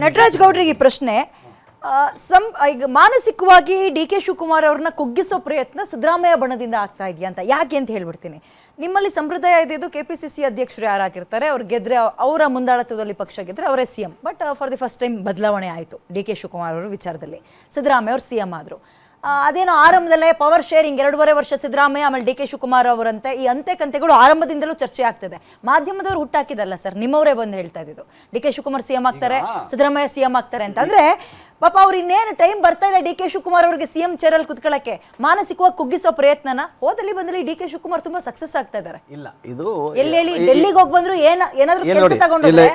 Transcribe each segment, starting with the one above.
ನಟರಾಜ್ ಗೌಡ್ರಿಗೆ ಈ ಪ್ರಶ್ನೆ ಈಗ ಮಾನಸಿಕವಾಗಿ ಡಿ ಕೆ ಶಿವಕುಮಾರ್ ಅವ್ರನ್ನ ಕುಗ್ಗಿಸೋ ಪ್ರಯತ್ನ ಸಿದ್ದರಾಮಯ್ಯ ಬಣದಿಂದ ಆಗ್ತಾ ಇದೆಯಾ ಅಂತ ಯಾಕೆ ಅಂತ ಹೇಳ್ಬಿಡ್ತೀನಿ. ನಿಮ್ಮಲ್ಲಿ ಸಂಪ್ರದಾಯ ಇದೆ, KPCC ಅಧ್ಯಕ್ಷರು ಯಾರಾಗಿರ್ತಾರೆ ಅವ್ರು ಗೆದ್ರೆ ಅವರ ಮುಂದಾಳತ್ವದಲ್ಲಿ ಪಕ್ಷ ಗೆದ್ರೆ ಅವರೇ CM. But for the first time ಬದಲಾವಣೆ ಆಯಿತು ಡಿ ಕೆ ಶಿವಕುಮಾರ್ ಅವರ ವಿಚಾರದಲ್ಲಿ. ಸಿದ್ದರಾಮಯ್ಯ ಅವರು CM ಆದರು. ಅದೇನೋ ಆರಂಭದಲ್ಲೇ ಪವರ್ ಶೇರಿಂಗ್ 2.5 ವರ್ಷ ಸಿದ್ದರಾಮಯ್ಯ ಆಮೇಲೆ ಡಿ ಕೆ ಶಿವಕುಮಾರ್ ಅವರಂತೆ ಈ ಅಂತೆಕಂತೆಗಳು ಆರಂಭದಿಂದಲೂ ಚರ್ಚೆ ಆಗ್ತದೆ. ಮಾಧ್ಯಮದವರು ಹುಟ್ಟಾಕಿದಲ್ಲ ಸರ್, ನಿಮ್ಮವರೇ ಬಂದು ಹೇಳ್ತಾ ಇದ್ದು ಡಿ ಕೆ ಶಿವಕುಮಾರ್ CM ಆಗ್ತಾರೆ, ಸಿದ್ದರಾಮಯ್ಯ CM ಆಗ್ತಾರೆ ಅಂತ. ಅಂದ್ರೆ ಪಾಪ ಅವ್ರು ಇನ್ನೇನು ಟೈಮ್ ಬರ್ತಾ ಇದೆ ಡಿ ಕೆ ಶಿವಕುಮಾರ್ ಅವರಿಗೆ CM ಚೇರಲ್ಲಿ ಕುತ್ಕೊಳ್ಳಕ್ಕೆ ಮಾನಸಿಕವಾಗಿ ಕುಗ್ಗಿಸೋ ಪ್ರಯತ್ನನ ಹೋದಲ್ಲಿ ಬಂದಲ್ಲಿ ಡಿ ಕೆ ಶಿವಕುಮಾರ್ ತುಂಬಾ ಸಕ್ಸಸ್ ಆಗ್ತಾ ಇದ್ದಾರೆ. ಇಲ್ಲ ಇದು ಎಲ್ಲೆಲ್ಲಿ ಡೆಲ್ಲಿಗೆ ಹೋಗಿ ಬಂದ್ರು ಏನಾದ್ರೂ ಕೆಲಸ ತಗೊಂಡ್ರೆ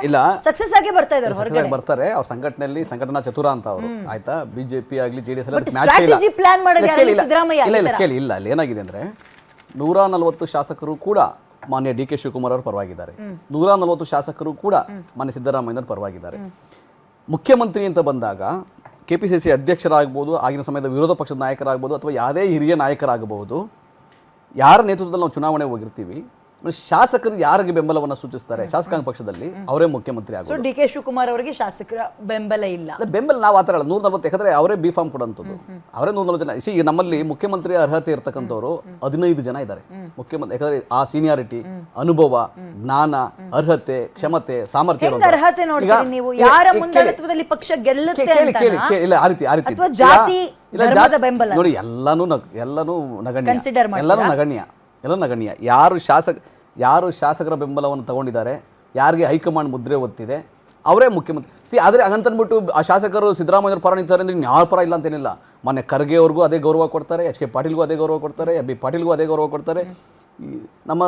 ಸಕ್ಸಸ್ ಆಗಿ ಬರ್ತಾ ಇದ್ದಾರೆ, ಹೊರಗಡೆ ಬರ್ತಾರೆ. ಅವ್ರ ಸಂಘಟನೆಯಲ್ಲಿ ಸಂಘಟನಾ ಚತುರ ಅಂತ ಅವರು ಆಯ್ತಾ, ಬಿಜೆಪಿ ಆಗ್ಲಿ JDS ಸ್ಟ್ರಾಟಜಿ ಪ್ಲಾನ್ ಮಾಡೋದು ಯಾರು? ಸಿದ್ದರಾಮಯ್ಯ. ಇಲ್ಲ ಅಲ್ಲಿ ಏನಾಗಿದೆ ಅಂದ್ರೆ 140 ಶಾಸಕರು ಕೂಡ ಮಾನ್ಯ ಡಿ ಕೆ ಶಿವಕುಮಾರ್ ಅವರು ಪರವಾಗಿದ್ದಾರೆ, 140 ಶಾಸಕರು ಕೂಡ ಮಾನ್ಯ ಸಿದ್ದರಾಮಯ್ಯ ಪರವಾಗಿದ್ದಾರೆ. ಮುಖ್ಯಮಂತ್ರಿ ಅಂತ ಬಂದಾಗ KPCC ಅಧ್ಯಕ್ಷರಾಗ್ಬೋದು, ಆಗಿನ ಸಮಯದ ವಿರೋಧ ಪಕ್ಷದ ನಾಯಕರಾಗ್ಬೋದು, ಅಥವಾ ಯಾವುದೇ ಹಿರಿಯ ನಾಯಕರಾಗಬಹುದು, ಯಾರ ನೇತೃತ್ವದಲ್ಲಿ ನಾವು ಚುನಾವಣೆ ಹೋಗಿರ್ತೀವಿ, ಶಾಸಕರು ಯಾರಿಗೆ ಬೆಂಬಲವನ್ನು ಸೂಚಿಸ್ತಾರೆ ಶಾಸಕಾಂಗ ಪಕ್ಷದಲ್ಲಿ ಅವರೇ ಮುಖ್ಯಮಂತ್ರಿ ಆಗೋದು. ಡಿ ಕೆ ಶಿವಕುಮಾರ್ ಅವರಿಗೆ ಶಾಸಕರ ಬೆಂಬಲ ಇಲ್ಲ. ಬೆಂಬಲ ನಾವು ಆ ಥರ ಅಲ್ಲ, 140 ಯಾಕಂದ್ರೆ ಅವರೇ B.Pharm ಕೊಡುವಂಥದ್ದು, ಅವರೇ 140 ಜನ. ಈಗ ನಮ್ಮಲ್ಲಿ ಮುಖ್ಯಮಂತ್ರಿ ಅರ್ಹತೆ ಇರ್ತಕ್ಕಂಥವ್ರು 15 ಜನ ಇದ್ದಾರೆ ಮುಖ್ಯಮಂತ್ರಿ. ಯಾಕಂದ್ರೆ ಆ ಸೀನಿಯಾರಿಟಿ, ಅನುಭವ, ಜ್ಞಾನ, ಅರ್ಹತೆ, ಕ್ಷಮತೆ, ಸಾಮರ್ಥ್ಯ. ಅರ್ಹತೆ ನೋಡ್ತೀರಿ ನೀವು, ಯಾರ ಮುಂದಾಳತ್ವದಲ್ಲಿ ಪಕ್ಷ ಗೆಲ್ಲುತ್ತೆ ಅಂತ ಇಲ್ಲ ಆ ರೀತಿ ಅಥವಾ ಜಾತಿ ಧರ್ಮದ ಬೆಂಬಲ ನೋಡಿ, ಎಲ್ಲಾನು ನಗಣ್ಯ, ಎಲ್ಲಾನು ನಗಣ್ಯ. ಯಾರು ಶಾಸಕರ ಬೆಂಬಲವನ್ನು ತಗೊಂಡಿದ್ದಾರೆ, ಯಾರಿಗೆ ಹೈಕಮಾಂಡ್ ಮುದ್ರೆ ಒತ್ತಿದೆ, ಅವರೇ ಮುಖ್ಯಮಂತ್ರಿ. ಆದರೆ ಹಾಗಂತಂದ್ಬಿಟ್ಟು ಆ ಶಾಸಕರು ಸಿದ್ದರಾಮಯ್ಯ ಪರ ನಿಂತಾರೆ ಅಂದ್ರೆ ಯಾರ ಪರ ಇಲ್ಲ ಅಂತೇನಿಲ್ಲ. ಮೊನ್ನೆ ಖರ್ಗೆ ಅವ್ರಿಗೂ ಅದೇ ಗೌರವ ಕೊಡ್ತಾರೆ, HK ಪಾಟೀಲ್ಗೂ ಅದೇ ಗೌರವ ಕೊಡ್ತಾರೆ, B ಪಾಟೀಲ್ಗೂ ಅದೇ ಗೌರವ ಕೊಡ್ತಾರೆ. ನಮ್ಮ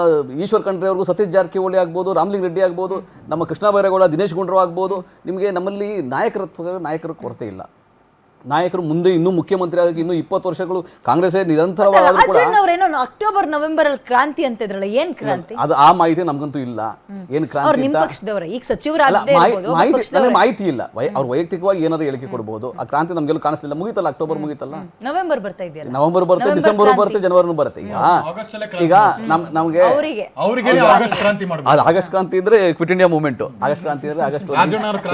ಈಶ್ವರ್ ಖಂಡ್ರೆ ಅವ್ರಿಗೂ ಸತೀಶ್ ಜಾರಕಿಹೊಳಿ ಆಗ್ಬೋದು, ರಾಮಲಿಂಗ ರೆಡ್ಡಿ ಆಗ್ಬೋದು, ನಮ್ಮ ಕೃಷ್ಣ ಬೈರೇಗೌಡ, ದಿನೇಶ್ ಗುಂಡೂರಾವ್ ಆಗ್ಬೋದು. ನಿಮಗೆ ನಮ್ಮಲ್ಲಿ ನಾಯಕರ ಕೊರತೆ ಇಲ್ಲ. ನಾಯಕರು ಮುಂದೆ ಇನ್ನೂ ಮುಖ್ಯಮಂತ್ರಿ ಆಗಿ ಇನ್ನೂ 20 ವರ್ಷಗಳು ಕಾಂಗ್ರೆಸ್ ನಿರಂತರವಾಗಿ ಅಕ್ಟೋಬರ್ ನವೆಂಬರ್ ಅಲ್ಲಿ ಕ್ರಾಂತಿ ಅಂತಿದ್ರಲ್ಲ, ಏನ್ ಕ್ರಾಂತಿ? ಅದು ಆ ಮಾಹಿತಿ ನಮಗಂತೂ ಇಲ್ಲ. ಏನ್ ಕ್ರಾಂತಿ ಈಗ ಸಚಿವರಾಗಿರ್ಬೋದು, ಮಾಹಿತಿ ಇಲ್ಲ. ಅವ್ರು ವೈಯಕ್ತಿಕವಾಗಿ ಏನಾದ್ರು ಹೇಳಿಕೆ ಕೊಡಬಹುದು. ಆ ಕ್ರಾಂತಿ ನಮ್ಗೆಲ್ಲ ಕಾಣಿಸ್ತಿಲ್ಲ. ಮುಗಿತಲ್ಲ, ಅಕ್ಟೋಬರ್ ಮುಗಿತಲ್ಲ, ನವೆಂಬರ್ ಬರ್ತಾ ಇದೆಯಲ್ಲ, ನವೆಂಬರ್ ಬರುತ್ತೆ, ಡಿಸೆಂಬರ್ ಬರುತ್ತೆ, ಜನವರಿ ಬರುತ್ತೆ. ಈಗ ನಮ್ಗೆ ಆಗಸ್ಟ್ ಕ್ರಾಂತಿ ಅಂದ್ರೆ quit India movement. August Kranti ಅಂದ್ರೆ August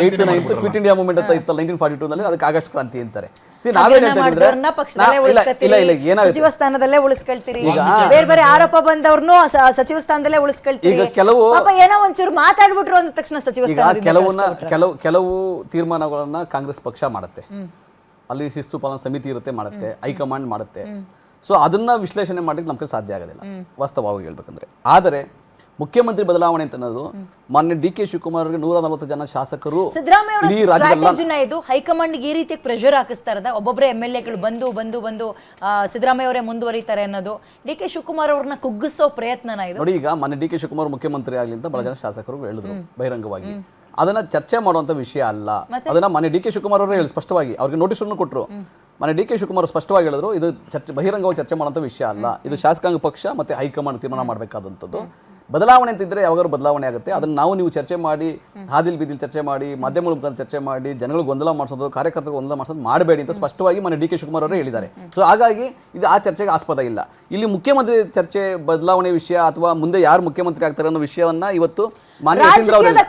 8 to 9 quit India movement ಅಂತ ಇತ್ತಲ್ಲ 1942 ನಲ್ಲಿ, ಅದಕ್ಕೆ ಆಗಸ್ಟ್ ಕ್ರಾಂತಿ ಅಂತಾರೆ. ಸಚಿವ ಸ್ಥಾನದಲ್ಲೇ ಉಳಿಸ್ಕೊಳ್ತೀರಿ, ಬೇರೆ ಬೇರೆ ಆರೋಪ ಬಂದವ್ರನ್ನು ಸಚಿವ ಸ್ಥಾನದಲ್ಲೇ ಉಳಿಸ್ಕೊಳ್ತೀರಿ. ಏನೋ ಒಂಚೂರು ಮಾತಾಡ್ಬಿಟ್ರು ಅಂದ ತಕ್ಷಣ ಸಚಿವ ಸ್ಥಾನ. ಕೆಲವು ತೀರ್ಮಾನಗಳನ್ನ ಕಾಂಗ್ರೆಸ್ ಪಕ್ಷ ಮಾಡುತ್ತೆ, ಅಲ್ಲಿ ಶಿಸ್ತು ಪಾಲನಾ ಸಮಿತಿ ಇರುತ್ತೆ, ಮಾಡುತ್ತೆ, ಹೈಕಮಾಂಡ್ ಮಾಡುತ್ತೆ. ಸೊ ಅದನ್ನ ವಿಶ್ಲೇಷಣೆ ಮಾಡಲಿಕ್ಕೆ ನಮ್ಗೆ ಸಾಧ್ಯ ಆಗೋದಿಲ್ಲ ವಾಸ್ತವವಾಗಿ ಹೇಳ್ಬೇಕಂದ್ರೆ. ಆದರೆ ಮುಖ್ಯಮಂತ್ರಿ ಬದಲಾವಣೆ ಅಂತ ಅನ್ನೋದು ಮಾನ್ಯ ಡಿ ಕೆ ಶಿವಕುಮಾರ್ ಅವರಿಗೆ 140 ಜನ ಶಾಸಕರು, ಸಿದ್ದರಾಮಯ್ಯ ಇದು ಹೈಕಮಾಂಡ್ ಈ ರೀತಿ ಪ್ರೆಷರ್ ಹಾಕಿಸ್ತಾ ಇರೋದ, ಒಬ್ಬೊಬ್ಬರೇ MLAಗಳು ಬಂದು ಸಿದ್ದರಾಮಯ್ಯ ಅವರೇ ಮುಂದುವರಿತಾರೆ ಅನ್ನೋದು ಡಿ ಕೆ ಶಿವಕುಮಾರ್ ಅವ್ರನ್ನ ಕುಗ್ಗಿಸೋ ಪ್ರಯತ್ನನ ಇದು? ನೋಡಿ, ಈಗ ಮಾನ್ಯ ಡಿ ಕೆ ಶಿವಕುಮಾರ್ ಮುಖ್ಯಮಂತ್ರಿ ಆಗಲಿ ಅಂತ ಬಹಳ ಜನ ಶಾಸಕರು ಹೇಳಿದ್ರು ಬಹಿರಂಗವಾಗಿ. ಅದನ್ನ ಚರ್ಚೆ ಮಾಡುವಂತ ವಿಷಯ ಅಲ್ಲ. ಅದನ್ನ ಮಾನ್ಯ ಡಿ ಕೆ ಶಿವಕುಮಾರ್ ಅವರೇ ಹೇಳಿ ಸ್ಪಷ್ಟವಾಗಿ, ಅವ್ರಿಗೆ ನೋಟಿಸ್ ಅನ್ನು ಕೊಟ್ಟರು. ಮಾನ್ಯ ಡಿ ಕೆ ಶಿವಕುಮಾರ್ ಸ್ಪಷ್ಟವಾಗಿ ಹೇಳಿದ್ರು, ಇದು ಬಹಿರಂಗವಾಗಿ ಚರ್ಚೆ ಮಾಡುವಂತ ವಿಷಯ ಅಲ್ಲ, ಇದು ಶಾಸಕಾಂಗ ಪಕ್ಷ ಮತ್ತೆ ಹೈಕಮಾಂಡ್ ತೀರ್ಮಾನ ಮಾಡಬೇಕಾದಂಥದ್ದು. ಬದಲಾವಣೆ ಅಂತಿದ್ರೆ ಯಾವಾಗಾದ್ರು ಬದಲಾವಣೆ ಆಗುತ್ತೆ. ಅದನ್ನ ನಾವು ನೀವು ಚರ್ಚೆ ಮಾಡಿ, ಹಾದಿಲ್ ಬೀದಿಲ್ ಚರ್ಚೆ ಮಾಡಿ, ಮಾಧ್ಯಮಗಳ ಮುಖಾಂತರ ಚರ್ಚೆ ಮಾಡಿ, ಜನಗಳು ಗೊಂದಲ ಮಾಡಿಸೋದು, ಕಾರ್ಯಕರ್ತರು ಗೊಂದಲ ಮಾಡಿಸೋದು ಮಾಡಬೇಡಿ ಅಂತ ಸ್ಪಷ್ಟವಾಗಿ ಮಾನ್ಯ ಡಿ ಕೆ ಶಿವಕುಮಾರ್ ಅವರೇ ಹೇಳಿದ್ದಾರೆ. ಸೊ ಹಾಗಾಗಿ ಇದು ಆ ಚರ್ಚೆಗೆ ಆಸ್ಪದ ಇಲ್ಲ. ಇಲ್ಲಿ ಮುಖ್ಯಮಂತ್ರಿ ಚರ್ಚೆ, ಬದಲಾವಣೆ ವಿಷಯ ಅಥವಾ ಮುಂದೆ ಯಾರು ಮುಖ್ಯಮಂತ್ರಿ ಆಗ್ತಾರೆ ಅನ್ನೋ ವಿಷಯವನ್ನ ಇವತ್ತು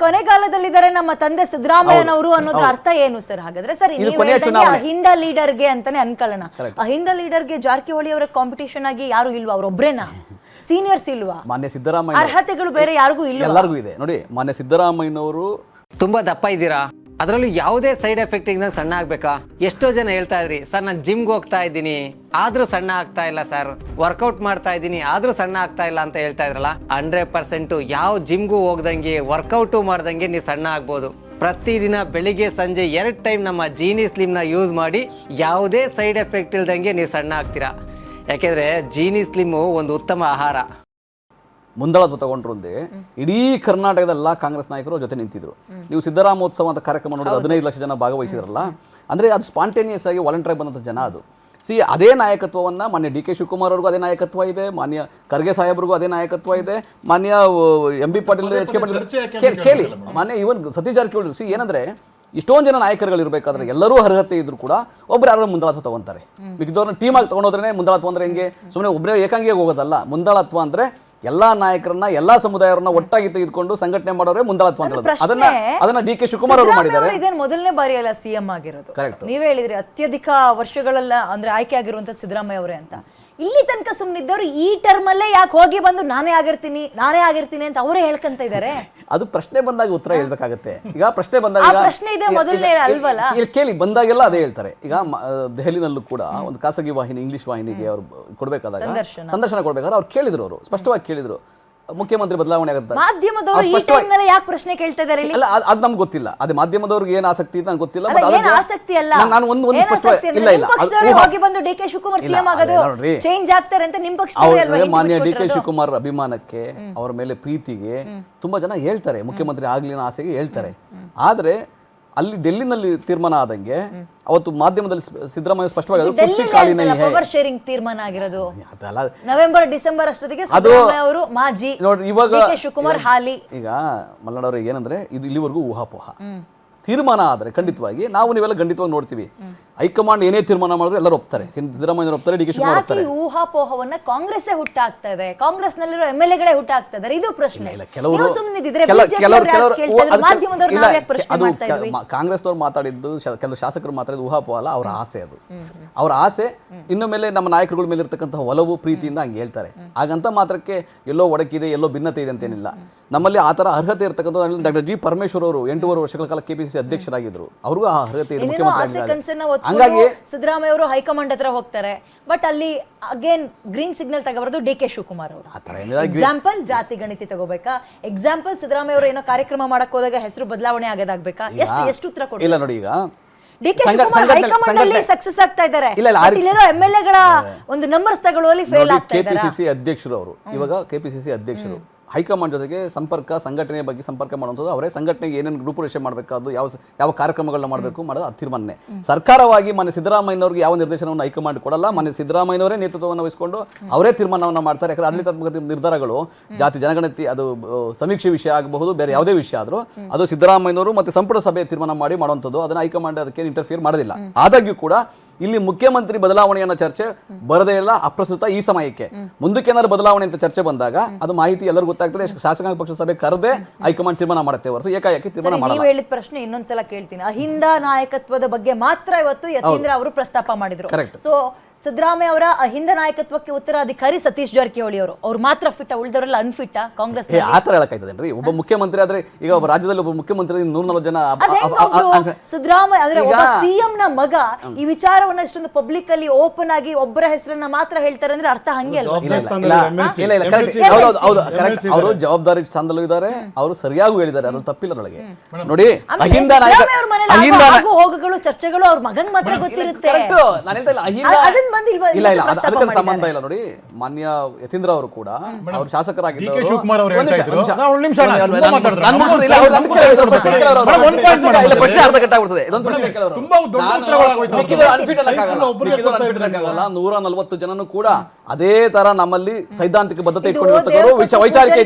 ಕೊನೆಗಾಲದಲ್ಲಿದ್ದಾರೆ ನಮ್ಮ ತಂದೆ ಸಿದ್ದರಾಮಯ್ಯನವರು ಅನ್ನೋದ್ರ ಅರ್ಥ ಏನು ಸರ್? ಹಾಗಾದ್ರೆ ಸರ್ ಅಹಿಂದ ಲೀಡರ್ಗೆ ಅಂತಾನೆ ಅನ್ಕೊಳ್ಳೋಣ, ಅಹಿಂದ ಲೀಡರ್ಗೆ ಜಾರಕಿಹೊಳಿ ಅವರ ಕಾಂಪಿಟೇಷನ್ ಆಗಿ ಯಾರು ಇಲ್ವಾ? ಅವ್ರೊಬ್ರೇನಾ? ಸೀನಿಯರ್ಸ್ ಇಲ್ವಾ? ಮಾನ್ಯ ಸಿದ್ದರಾಮಯ್ಯ ಅರ್ಹತೆಗಳು ಬೇರೆ ಯಾರಿಗೂ ಇಲ್ಲ? ಎಲ್ಲರಿಗೂ ಇದೆ. ನೋಡಿ, ಮಾನ್ಯ ಸಿದ್ದರಾಮಯ್ಯನವರು ತುಂಬಾ ದಪ್ಪ ಇದ್ದೀರಾ, ಅದರಲ್ಲೂ ಯಾವುದೇ ಸೈಡ್ ಎಫೆಕ್ಟ್ ಇಂದ ಸಣ್ಣ ಆಗ್ಬೇಕಾ? ಎಷ್ಟೋ ಜನ ಹೇಳ್ತಾ ಇದ್ರಿ ಸರ್, ನಾನು ಜಿಮ್ಗೆ ಹೋಗ್ತಾ ಇದ್ದೀನಿ ಆದ್ರೂ ಸಣ್ಣ ಆಗ್ತಾ ಇಲ್ಲ ಸರ್, ವರ್ಕೌಟ್ ಮಾಡ್ತಾ ಇದ್ದೀನಿ ಆದ್ರೂ ಸಣ್ಣ ಆಗ್ತಾ ಇಲ್ಲ ಅಂತ ಹೇಳ್ತಾ ಇದ್ರಲ್ಲ. 100% ಯಾವ ಜಿಮ್ಗೂ ಹೋಗ್ದಂಗೆ ವರ್ಕೌಟು ಮಾಡ್ದಂಗೆ ನೀವು ಸಣ್ಣ ಆಗ್ಬೋದು. ಪ್ರತಿದಿನ ಬೆಳಿಗ್ಗೆ ಸಂಜೆ 2 ಟೈಮ್ ನಮ್ಮ ಜೀನಿ ಸ್ಲಿಮ್ ನ ಯೂಸ್ ಮಾಡಿ ಯಾವುದೇ ಸೈಡ್ ಎಫೆಕ್ಟ್ ಇಲ್ದಂಗೆ ನೀವು ಸಣ್ಣ ಆಗ್ತೀರಾ. ಯಾಕೆಂದ್ರೆ ಜೀನಿ ಸ್ಲಿಮ್ ಒಂದು ಉತ್ತಮ ಆಹಾರ. ಮುಂದಾಳತ್ವ ತಗೊಂಡ್ರು ಅಂದೆ ಇಡೀ ಕರ್ನಾಟಕದ ಎಲ್ಲ ಕಾಂಗ್ರೆಸ್ ನಾಯಕರು ಜೊತೆ ನಿಂತಿದ್ರು. ನೀವು ಸಿದ್ದರಾಮೋತ್ಸವ ಅಂತ ಕಾರ್ಯಕ್ರಮ ನೋಡಿದ್ರೆ 15 ಲಕ್ಷ ಜನ ಭಾಗವಹಿಸಿದ್ರಲ್ಲ, ಅಂದ್ರೆ ಅದು ಸ್ಪಾಂಟೇನಿಯಸ್ ಆಗಿ ವಾಲಂಟರಿ ಬಂದಂಥ ಜನ. ಅದು ಅದೇ ನಾಯಕತ್ವವನ್ನ ಮಾನ್ಯ ಡಿ ಕೆ ಶಿವಕುಮಾರ್ ಅವ್ರಿಗೂ ಅದೇ ನಾಯಕತ್ವ ಇದೆ, ಮಾನ್ಯ ಖರ್ಗೆ ಸಾಹೇಬ್ರಿಗೂ ಅದೇ ನಾಯಕತ್ವ ಇದೆ, ಮಾನ್ಯ MB ಪಾಟೀಲ್, HK ಪಾಟೀಲ್ ಕೇಳಿ, ಮಾನ್ಯ ಇವನ್ ಸತೀಶ್ ಜಾರಕಿಹೊಳಿ. ಏನಂದ್ರೆ ಇಷ್ಟೊಂದು ಜನ ನಾಯಕರುಗಳು ಇರಬೇಕಾದ್ರೆ ಎಲ್ಲರೂ ಅರ್ಹತೆ ಇದ್ರು ಕೂಡ ಒಬ್ರು ಯಾರು ಮುಂದಾಳತ್ವ ತಗೊಂತಾರೆ. ಮಿಕ್ಕಿದವ್ರನ್ನ ಟೀಮ್ ಆಗಿ ತಗೊಂಡೋದ್ರೆ ಮುಂದಾಳತ್ವ ಅಂದ್ರೆ ಹೆಂಗೆ? ಸುಮ್ಮನೆ ಒಬ್ಬರೇ ಏಕಾಂಗಿಯಾಗಿ ಹೋಗೋದಲ್ಲ. ಮುಂದಾಳತ್ವ ಅಂದ್ರೆ ಎಲ್ಲಾ ನಾಯಕರನ್ನ ಎಲ್ಲಾ ಸಮುದಾಯವರನ್ನ ಒಟ್ಟಾಗಿ ತೆಗೆದುಕೊಂಡು ಸಂಘಟನೆ ಮಾಡೋರೇ ಮುಂದಾಳತ್ವ ಅಂತ ಹೇಳೋದು. ಅದನ್ನ ಡಿ ಕೆ ಶಿವಕುಮಾರ್ ಅವರು ಮಾಡಿದ್ದಾರೆ. ಇದೇನು ಮೊದಲನೇ ಬಾರಿ ಅಲ್ಲ ಸಿಎಂ ಆಗಿರೋದು. ನೀವೇ ಹೇಳಿದ್ರಿ ಅತ್ಯಧಿಕ ವರ್ಷಗಳೆಲ್ಲ ಅಂದ್ರೆ ಆಯ್ಕೆ ಆಗಿರುವಂತ ಸಿದ್ದರಾಮಯ್ಯ ಅವರೇ ಅಂತ. ಇಲ್ಲಿ ತನಕ ಸುಮ್ಮನಿದ್ದವರು ಈ ಟರ್ಮ್ ಅಲ್ಲೇ ಯಾಕೆ ಹೋಗಿ ಬಂದು ನಾನೇ ಆಗಿರ್ತೀನಿ ಅಂತ ಅವರೇ ಹೇಳ್ಕಂತ ಇದ್ದಾರೆ. ಅದು ಪ್ರಶ್ನೆ ಬಂದಾಗ ಉತ್ತರ ಹೇಳ್ಬೇಕಾಗತ್ತೆ. ಈಗ ಪ್ರಶ್ನೆ ಬಂದಾಗ ಪ್ರಶ್ನೆ ಇದೆ ಮೊದಲನೇ ಅಲ್ವಲ್ಲ, ಕೇಳಿ ಬಂದಾಗೆಲ್ಲ ಅದೇ ಹೇಳ್ತಾರೆ. ಈಗ ದೆಹಲಿನಲ್ಲೂ ಕೂಡ ಒಂದು ಖಾಸಗಿ ವಾಹಿನಿ ಇಂಗ್ಲಿಷ್ ವಾಹಿನಿಗೆ ಅವ್ರು ಕೊಡ್ಬೇಕಾದಾಗ ಸಂದರ್ಶನ ಕೊಡ್ಬೇಕಾದ್ರೆ ಅವ್ರು ಕೇಳಿದ್ರು, ಅವರು ಸ್ಪಷ್ಟವಾಗಿ ಕೇಳಿದ್ರು ಮುಖ್ಯಮಂತ್ರಿ ಬದಲಾವಣೆ ಆಗುತ್ತೆ. ಮಾಧ್ಯಮದವರು ಈ ಟೈಮ್ನಲ್ಲಿ ಯಾಕೆ ಪ್ರಶ್ನೆ ಕೇಳ್ತಾ ಇದ್ದಾರೆ? ಅಲ್ಲ ಅದು ನಮ್ಗೆ ಗೊತ್ತಿಲ್ಲ. ಅದೇ ಮಾಧ್ಯಮದವ್ರಿಗೆ ಏನು ಆಸಕ್ತಿ ಅಂತ ನಂಗೆ ಗೊತ್ತಿಲ್ಲ. ಆಸಕ್ತಿ ಅಲ್ಲ, ನಾನು ಒಂದು ಹೋಗಿ ಬಂದು ಡಿ ಕೆ ಶಿವಕುಮಾರ್ ಸಿಎಂ ಆಗೋದು ಚೇಂಜ್ ಆಗ್ತಾರೆ ಅಂತ ನಿಮ್ಮ ಪಕ್ಷದವರು ಮಾನ್ಯ ಡಿ ಕೆ ಶಿವಕುಮಾರ್ ಅಭಿಮಾನಕ್ಕೆ ಅವರ ಮೇಲೆ ಪ್ರೀತಿಗೆ ತುಂಬಾ ಜನ ಹೇಳ್ತಾರೆ, ಮುಖ್ಯಮಂತ್ರಿ ಆಗ್ಲಿನ ಆಸೆಗೆ ಹೇಳ್ತಾರೆ. ಆದ್ರೆ ಅಲ್ಲಿ ಡೆಲ್ಲಿನಲ್ಲಿ ತೀರ್ಮಾನ ಆದಂಗೆ ಅವತ್ತು ಮಾಧ್ಯಮದಲ್ಲಿ ಸಿದ್ದರಾಮಯ್ಯ ಸ್ಪಷ್ಟವಾಗಿ ಪವರ್ ಶೇರಿಂಗ್ ತೀರ್ಮಾನ ಆಗಿರೋದು ನವೆಂಬರ್ ಡಿಸೆಂಬರ್ ಅಷ್ಟೊತ್ತಿಗೆ ಸಿದ್ದರಾಮಯ್ಯ ಅವರು ಮಾಜಿ, ನೋಡ್ರಿ ಇವಾಗ ಶಿವಕುಮಾರ್ ಹಾಲಿ. ಈಗ ಮಲ್ನಾಡ್ ಅವ್ರಿಗೆ ಏನಂದ್ರೆ ಇದು ಇಲ್ಲಿವರೆಗೂ ಊಹಾಪೋಹ. ತೀರ್ಮಾನ ಆದ್ರೆ ಖಂಡಿತವಾಗಿ ನಾವು ನೀವೆಲ್ಲ ಖಂಡಿತವಾಗಿ ನೋಡ್ತೀವಿ. ಹೈಕಮಾಂಡ್ ಏನೇ ತೀರ್ಮಾನ ಮಾಡಿದ್ರು ಎಲ್ಲರೂ ಒಪ್ತಾರೆ, ಸಿದ್ದರಾಮಯ್ಯ ಒಪ್ತಾರೆ, ಡಿ ಕೆ ಶಿವಕುಮಾರ್ ಒಪ್ತಾರೆ. ಊಹಾಪೋಹವನ್ನ ಕಾಂಗ್ರೆಸ್ ಹುಟ್ಟಾಗ್ತಾ ಇದೆ, ಕಾಂಗ್ರೆಸ್ ನಲ್ಲಿರೋ MLA ಹುಟ್ಟಾಗ್ತಾ ಇದ್ದಾರೆ. ಇದು ಪ್ರಶ್ನೆ. ಕಾಂಗ್ರೆಸ್ನವ್ರು ಮಾತಾಡಿದ್ದು, ಕೆಲವು ಶಾಸಕರು ಮಾತಾಡಿದ್ದು ಊಹಾಪೋಹ ಅಲ್ಲ, ಅವರ ಆಸೆ. ಅದು ಅವರ ಆಸೆ. ಇನ್ನು ಮೇಲೆ ನಮ್ಮ ನಾಯಕರುಗಳ ಮೇಲೆ ಇರ್ತಕ್ಕಂತಹ ಒಲವು ಪ್ರೀತಿಯಿಂದ ಹಂಗೆ ಹೇಳ್ತಾರೆ. ಹಾಗಂತ ಮಾತ್ರಕ್ಕೆ ಎಲ್ಲೋ ಒಡಕಿದೆ, ಎಲ್ಲೋ ಭಿನ್ನತೆ ಇದೆ ಅಂತೇನಿಲ್ಲ. ನಮ್ಮಲ್ಲಿ ಆ ತರ ಅರ್ಹತೆ ಇರ್ತಕ್ಕಂಥ ಡಾಕ್ಟರ್ ಜಿ ಪರಮೇಶ್ವರ್ ಅವರು 8 ವರ್ಷಗಳ ಕಾಲ KPCC ಅಧ್ಯಕ್ಷರಾಗಿದ್ರು. ಅವ್ರಿಗೂ ಆ ಅರ್ಹತೆ ಇದೆ, ಮುಖ್ಯಮಂತ್ರಿ. ಹಂಗಾಗಿ ಸಿದ್ದರಾಮಯ್ಯ ಅವರು ಹೈಕಮಾಂಡ್ ಹತ್ರ ಹೋಗ್ತಾರೆ, ಬಟ್ ಅಲ್ಲಿ ಅಗೇನ್ ಗ್ರೀನ್ ಸಿಗ್ನಲ್ ತಗೋಬಾರದು ಡಿ ಕೆ ಶಿವಕುಮಾರ್ ಅವರು. ಎಕ್ಸಾಂಪಲ್ ಜಾತಿ ಗಣಿತಿ ತಗೋಬೇಕಾ? ಎಕ್ಸಾಂಪಲ್ ಸಿದ್ದರಾಮಯ್ಯ ಅವರು ಏನೋ ಕಾರ್ಯಕ್ರಮ ಮಾಡಕ್ ಹೋದಾಗ ಹೆಸರು ಬದಲಾವಣೆ ಆಗೋದಾಗ್ಬೇಕಾ? ಎಷ್ಟು ಉತ್ತರ ಕೊಡಿ. ಇಲ್ಲ ನೋಡಿ, ಈಗ ಡಿ ಕೆ ಶಿವಕುಮಾರ್ ಹೈಕಮಾಂಡ್ ಅಲ್ಲಿ ಸಕ್ಸಸ್ ಆಗ್ತಾ ಇದ್ದಾರೆ, MLA ಗಳ ಒಂದು ನಂಬರ್ಸ್ ತಗೊಳ್ಳುವಲ್ಲಿ ಫೇಲ್ ಆಗ್ತಾ ಇದ್ದಾರೆ. KPCC ಅಧ್ಯಕ್ಷರು ಅವರು ಇವಾಗ KPCC ಅಧ್ಯಕ್ಷರು ಹೈಕಮಾಂಡ್ ಜೊತೆಗೆ ಸಂಘಟನೆ ಬಗ್ಗೆ ಸಂಪರ್ಕ ಮಾಡುವಂಥದ್ದು ಅವರೇ. ಸಂಘಟನೆಗೆ ಏನೇನು ರೂಪುರೇಷೆ ಮಾಡಬೇಕಾದ್ದು, ಯಾವ ಕಾರ್ಯಕ್ರಮಗಳನ್ನ ಮಾಡಬೇಕು ಮಾಡೋದು ಆ ತೀರ್ಮಾನ. ಸರ್ಕಾರವಾಗಿ ಮಾನ್ಯ ಸಿದ್ದರಾಮಯ್ಯನವ್ರಿಗೆ ಯಾವ ನಿರ್ದೇಶನವನ್ನು ಹೈಕಮಾಂಡ್ ಕೊಡಲ್ಲ. ಮಾನ್ಯ ಸಿದ್ದರಾಮಯ್ಯನವರೇ ನೇತೃತ್ವವನ್ನು ವಹಿಸಿಕೊಂಡು ಅವರೇ ತೀರ್ಮಾನವನ್ನು ಮಾಡ್ತಾರೆ. ಯಾಕಂದ್ರೆ ಆಡಳಿತಾತ್ಮಕ ನಿರ್ಧಾರಗಳು, ಜಾತಿ ಜನಗಣತಿ, ಅದು ಸಮೀಕ್ಷೆ ವಿಷಯ ಆಗಬಹುದು, ಬೇರೆ ಯಾವುದೇ ವಿಷಯ ಆದ್ರೂ ಅದು ಸಿದ್ದರಾಮಯ್ಯನವರು ಮತ್ತೆ ಸಂಪುಟ ಸಭೆ ತೀರ್ಮಾನ ಮಾಡಿ ಮಾಡುವಂಥದ್ದು. ಅದನ್ನ ಹೈಕಮಾಂಡ್ ಅದಕ್ಕೆ ಇಂಟರ್ಫಿಯರ್ ಮಾಡೋದಿಲ್ಲ. ಆದಾಗ್ಯೂ ಕೂಡ ಇಲ್ಲಿ ಮುಖ್ಯಮಂತ್ರಿ ಬದಲಾವಣೆಯನ್ನ ಚರ್ಚೆ ಬರದೇ ಇಲ್ಲ ಅಪ್ರಸ್ತುತ ಈ ಸಮಯಕ್ಕೆ. ಮುಂದಕ್ಕೆ ಏನಾದ್ರು ಬದಲಾವಣೆ ಅಂತ ಚರ್ಚೆ ಬಂದಾಗ ಅದು ಮಾಹಿತಿ ಎಲ್ಲರಿಗೂ ಗೊತ್ತಾಗ್ತದೆ. ಶಾಸಕಾಂಗ ಪಕ್ಷ ಸಭೆ ಕರೆದೇ ಹೈಕಮಾಂಡ್ ತೀರ್ಮಾನ ಮಾಡುತ್ತೆ ಹೊರತು ಏಕಾಏಕಿ ತೀರ್ಮಾನ ಮಾಡಲ್ಲ. ನೀವು ಹೇಳಿದ ಪ್ರಶ್ನೆ ಇನ್ನೊಂದ್ಸಲ ಕೇಳ್ತೀನಿ. ಅಹಿಂದ ನಾಯಕತ್ವದ ಬಗ್ಗೆ ಮಾತ್ರ ಇವತ್ತು ಯತೀಂದ್ರ ಅವರು ಪ್ರಸ್ತಾಪ ಮಾಡಿದ್ರು. ಸೊ ಸಿದ್ದರಾಮಯ್ಯ ಅವರ ಅಹಿಂದ ನಾಯಕತ್ವಕ್ಕೆ ಉತ್ತರಾಧಿಕಾರಿ ಸತೀಶ್ ಜಾರಕಿಹೊಳಿ ಅವ್ರು ಮಾತ್ರ ಫಿಟ್, ಉಳಿದವರೆಲ್ಲ ಅನ್ಫಿಟ್ ಕಾಂಗ್ರೆಸ್. ಆತರ ಹೇಳಕ್ಕಾಯ್ತದೇನ್ರಿ? ಒಬ್ಬ ಮುಖ್ಯಮಂತ್ರಿ ಆದ್ರೆ, ಈಗ ಒಬ್ಬ ರಾಜ್ಯದಲ್ಲಿ ಒಬ್ಬ ಮುಖ್ಯಮಂತ್ರಿ 140 ಜನ ಸಿದ್ದರಾಮಯ್ಯ ಅಂದ್ರೆ ಒಬ್ಬ ಸಿಎಂ ನ ಮಗ ಈ ವಿಚಾರವನ್ನ ಇಷ್ಟೊಂದು ಪಬ್ಲಿಕ್ ಅಲ್ಲಿ ಓಪನ್ ಆಗಿ ಒಬ್ಬರ ಹೆಸರನ್ನ ಮಾತ್ರ ಹೇಳ್ತಾರೆ ಅಂದ್ರೆ ಅರ್ಥ ಹಂಗೆ ಅಲ್ವಾ? ಅವರು ಜವಾಬ್ದಾರಿ ಸ್ಥಾನದಲ್ಲೂ ಇದ್ದಾರೆ, ಅವರು ಸರಿಯಾಗಿ ಹೇಳಿದ್ದಾರೆ, ಅದ್ರಲ್ಲಿ ತಪ್ಪಿಲ್ಲ. ನನಗೆ ನೋಡಿ, ಅಹಿಂದ ಹೋಗಗಳು ಚರ್ಚೆಗಳು ಅವ್ರ ಮಗನ್ ಮಾತ್ರ ಗೊತ್ತಿರುತ್ತೆ. ಇಲ್ಲ ಅದಕ್ಕೆ ಸಂಬಂಧ ಇಲ್ಲ. ನೋಡಿ, ಮಾನ್ಯ ಯತೀಂದ್ರ ಅವರು ಕೂಡ ಅವ್ರು ಶಾಸಕರಾಗಿದ್ದಾರೆ. ನೂರ 140 ಜನನು ಕೂಡ ಅದೇ ತರ ನಮ್ಮಲ್ಲಿ ಸೈದ್ಧಾಂತಿಕ ಬದ್ಧತೆ ಇಟ್ಕೊಂಡಿರ್ತಕ್ಕಂಥ ವೈಚಾರಿಕ